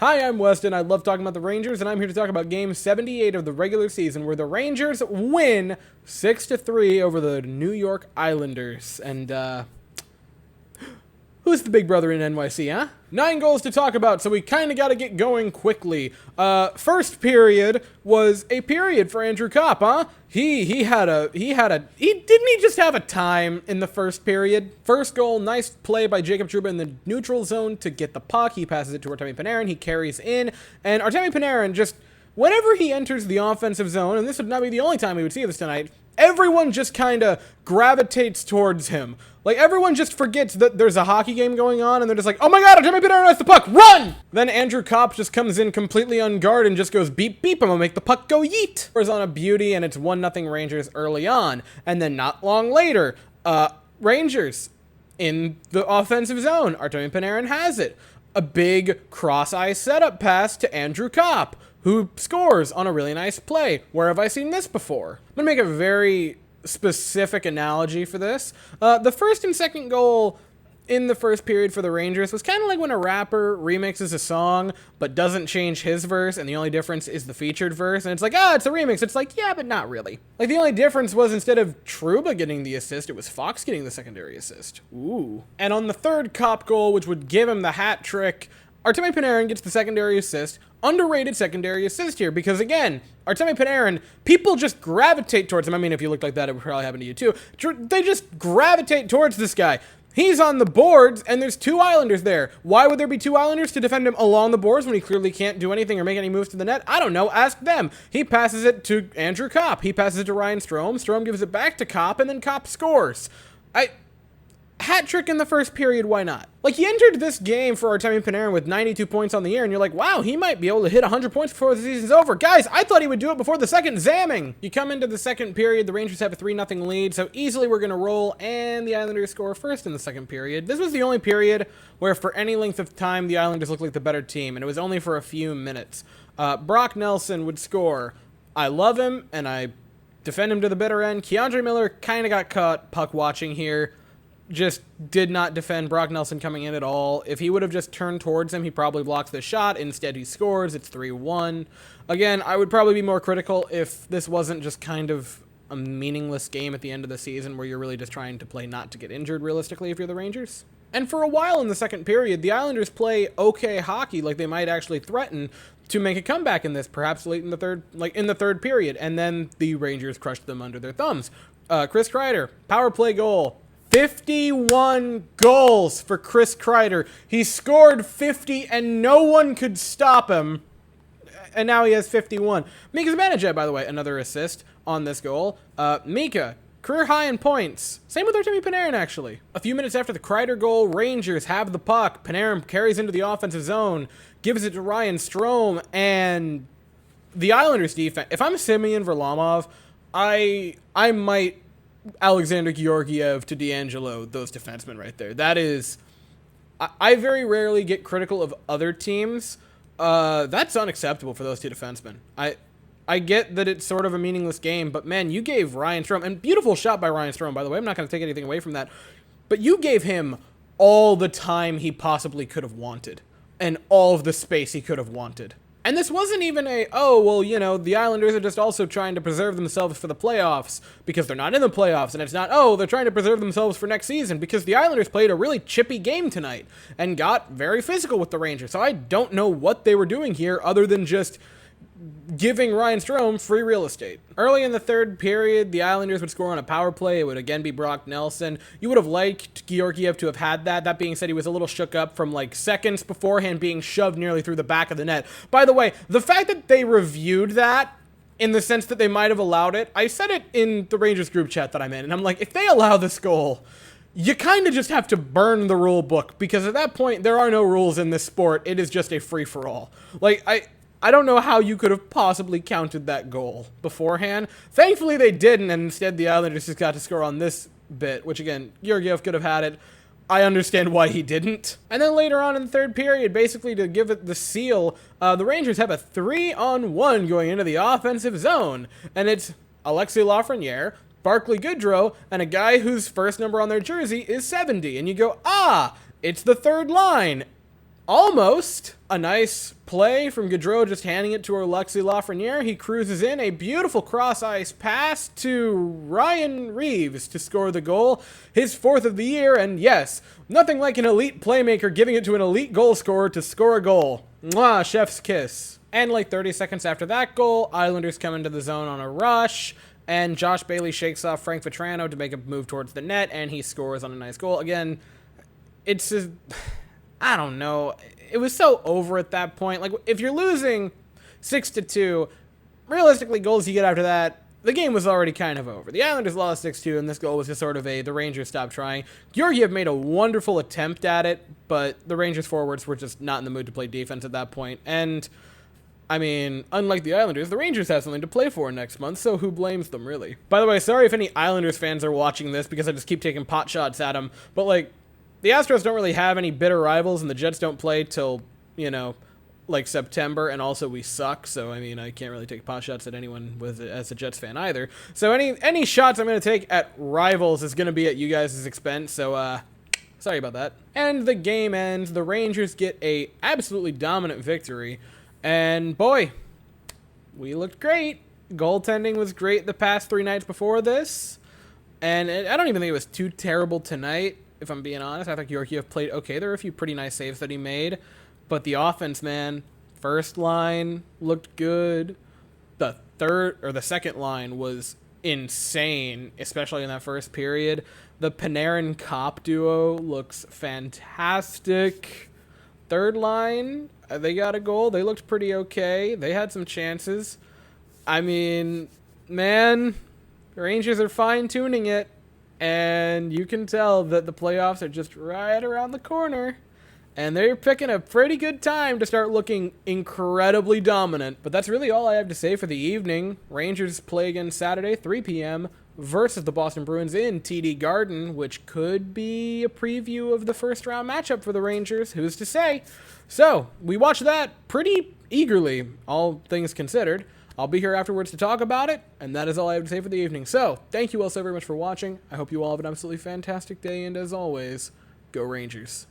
Hi, I'm Weston. I love talking about the Rangers, and I'm here to talk about Game 78 of the regular season, where the Rangers win 6-3 over the New York Islanders. And, who's the big brother in NYC, huh? 9 goals to talk about, so we kind of got to get going quickly. First period was a period for Andrew Kopp, huh? He didn't he just have a time in the first period? First goal, nice play by Jacob Trouba in the neutral zone to get the puck. He passes it to Artemi Panarin. He carries in, and Artemi Panarin just, whenever he enters the offensive zone, and this would not be the only time we would see this tonight, everyone just kind of gravitates towards him. Like, everyone just forgets that there's a hockey game going on, and they're just like, oh my god, Artemi Panarin has the puck, run! Then Andrew Kopp just comes in completely unguarded and just goes, beep, beep, I'm gonna make the puck go yeet. Scores on a beauty, and it's 1-0 Rangers early on. And then not long later, Rangers in the offensive zone. Artemi Panarin has it. A big cross-ice setup pass to Andrew Kopp, who scores on a really nice play. Where have I seen this before? I'm gonna make a very specific analogy for this. The first and second goal in the first period for the Rangers was kind of like when a rapper remixes a song but doesn't change his verse, and the only difference is the featured verse, and it's like, it's a remix. It's like, yeah, but not really. Like, the only difference was instead of Trouba getting the assist, it was Fox getting the secondary assist. Ooh. And on the third Kopp goal, which would give him the hat trick, Artemi Panarin gets the secondary assist. Underrated secondary assist here, because again, Artemi Panarin, people just gravitate towards him. I mean, if you looked like that, it would probably happen to you too. They just gravitate towards this guy. He's on the boards, and there's 2 Islanders there. Why would there be 2 Islanders to defend him along the boards when he clearly can't do anything or make any moves to the net? I don't know. Ask them. He passes it to Andrew Kopp. He passes it to Ryan Strome. Strome gives it back to Kopp, and then Kopp scores. Hat trick in the first period, why not? Like, he entered this game for Artemi Panarin with 92 points on the year, and you're like, wow, he might be able to hit 100 points before the season's over. Guys, I thought he would do it before the second zamming. You come into the second period, the Rangers have a 3-0 lead, so easily we're going to roll, and the Islanders score first in the second period. This was the only period where for any length of time, the Islanders looked like the better team, and it was only for a few minutes. Brock Nelson would score. I love him, and I defend him to the bitter end. Keandre Miller kind of got caught puck watching here. Just did not defend Brock Nelson coming in at all. If he would have just turned towards him, he probably blocks the shot. Instead, he scores. It's 3-1. Again, I would probably be more critical if this wasn't just kind of a meaningless game at the end of the season where you're really just trying to play not to get injured realistically if you're the Rangers. And for a while in the second period, the Islanders play okay hockey, like they might actually threaten to make a comeback in this, perhaps late in the third period. And then the Rangers crushed them under their thumbs. Chris Kreider, power play goal. 51 goals for Chris Kreider. He scored 50 and no one could stop him. And now he has 51. Mika Zibanejad, by the way, another assist on this goal. Mika, career high in points. Same with Artemi Panarin, actually. A few minutes after the Kreider goal, Rangers have the puck. Panarin carries into the offensive zone, gives it to Ryan Strome, and the Islanders defense. If I'm Semyon Varlamov, I might Alexander Georgiev to D'Angelo, those defensemen right there. That is, I very rarely get critical of other teams. That's unacceptable for those 2 defensemen. I get that it's sort of a meaningless game, but man, you gave Ryan Strome, and beautiful shot by Ryan Strome, by the way. I'm not going to take anything away from that, but you gave him all the time he possibly could have wanted, and all of the space he could have wanted. And this wasn't even the Islanders are just also trying to preserve themselves for the playoffs because they're not in the playoffs. And it's not, they're trying to preserve themselves for next season because the Islanders played a really chippy game tonight and got very physical with the Rangers. So I don't know what they were doing here other than just giving Ryan Strome free real estate. Early in the third period, the Islanders would score on a power play. It would again be Brock Nelson. You would have liked Georgiev to have had that. That being said, he was a little shook up from like seconds beforehand being shoved nearly through the back of the net. By the way, the fact that they reviewed that in the sense that they might have allowed it, I said it in the Rangers group chat that I'm in, and I'm like, if they allow this goal, you kind of just have to burn the rule book, because at that point, there are no rules in this sport. It is just a free-for-all. Like, I don't know how you could have possibly counted that goal beforehand. Thankfully, they didn't, and instead the Islanders just got to score on this bit, which, again, Georgiev could have had it. I understand why he didn't. And then later on in the third period, basically to give it the seal, the Rangers have a 3-on-1 going into the offensive zone, and it's Alexis Lafreniere, Barclay Goodrow, and a guy whose first number on their jersey is 70. And you go, it's the third line. almost a nice play from Gaudreau, just handing it to Alexis Lafreniere. He cruises in a beautiful cross-ice pass to Ryan Reeves to score the goal, his 4th of the year, and yes, nothing like an elite playmaker giving it to an elite goal scorer to score a goal. Mwah, chef's kiss. And like 30 seconds after that goal, Islanders come into the zone on a rush, and Josh Bailey shakes off Frank Vetrano to make a move towards the net, and he scores on a nice goal. Again, it's just, I don't know. It was so over at that point. Like, if you're losing 6-2, realistically, goals you get after that, the game was already kind of over. The Islanders lost 6-2, and this goal was just sort of the Rangers stopped trying. Georgiev made a wonderful attempt at it, but the Rangers forwards were just not in the mood to play defense at that point. And, I mean, unlike the Islanders, the Rangers have something to play for next month, so who blames them, really? By the way, sorry if any Islanders fans are watching this, because I just keep taking pot shots at them, but, like, the Astros don't really have any bitter rivals, and the Jets don't play till, you know, like September, and also we suck, so, I mean, I can't really take pot shots at anyone as a Jets fan either. So any shots I'm going to take at rivals is going to be at you guys' expense, so, sorry about that. And the game ends. The Rangers get a absolutely dominant victory, and boy, we looked great. Goaltending was great the past 3 nights before this, and I don't even think it was too terrible tonight. If I'm being honest, I thought Georgiev played okay. There were a few pretty nice saves that he made. But the offense, man, first line looked good. The second line was insane, especially in that first period. The Panarin-Kopp duo looks fantastic. Third line, they got a goal. They looked pretty okay. They had some chances. I mean, man, the Rangers are fine-tuning it. And you can tell that the playoffs are just right around the corner. And they're picking a pretty good time to start looking incredibly dominant. But that's really all I have to say for the evening. Rangers play again Saturday, 3 p.m. versus the Boston Bruins in TD Garden, which could be a preview of the first-round matchup for the Rangers. Who's to say? So, we watch that pretty eagerly, all things considered. I'll be here afterwards to talk about it, and that is all I have to say for the evening. So, thank you all so very much for watching. I hope you all have an absolutely fantastic day, and as always, go Rangers.